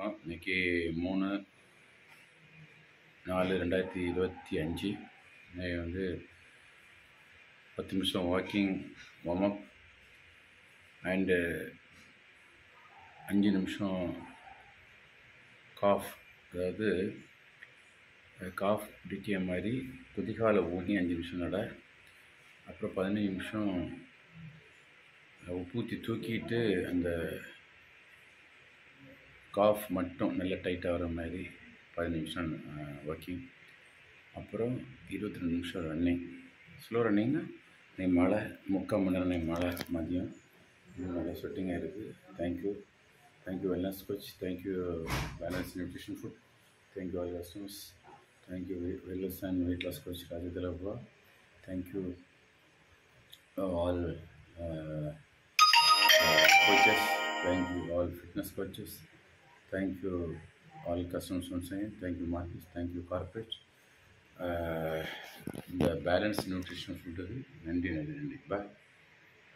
வணக்கம். இன்றைக்கி 3/4/2025. இன்னைக்கு வந்து 10 நிமிஷம் வாக்கிங் வார்ம்-அப் அண்டு 5 நிமிஷம் காஃப், அதாவது காஃப் பிடிக்கிற மாதிரி குதிகாலை ஊனி 5 நிமிஷம் நட. அப்புறம் 15 நிமிஷம் உப்பூற்றி தூக்கிட்டு அந்த காஃப் மட்டும் நல்லா டைட்டாக வர மாதிரி 15 நிமிஷம் வாக்கிங். அப்புறம் 22 நிமிஷம் ரன்னிங். ஸ்லோ ரன்னிங்னா நீ மழை 3/4 மணி நேரம் மழை மதியம் இன்னும் நல்லா ஸ்வெட்டிங்காக இருக்குது. Thank you wellness coach, thank you balance nutrition food, thank you all customers, thank you wellness and weight loss coach ராஜதலபா, thank you all coaches, thank you all fitness coaches, thank you all customers once again, thank you markets, thank you corporate. The balanced nutrition food, nandi. Bye.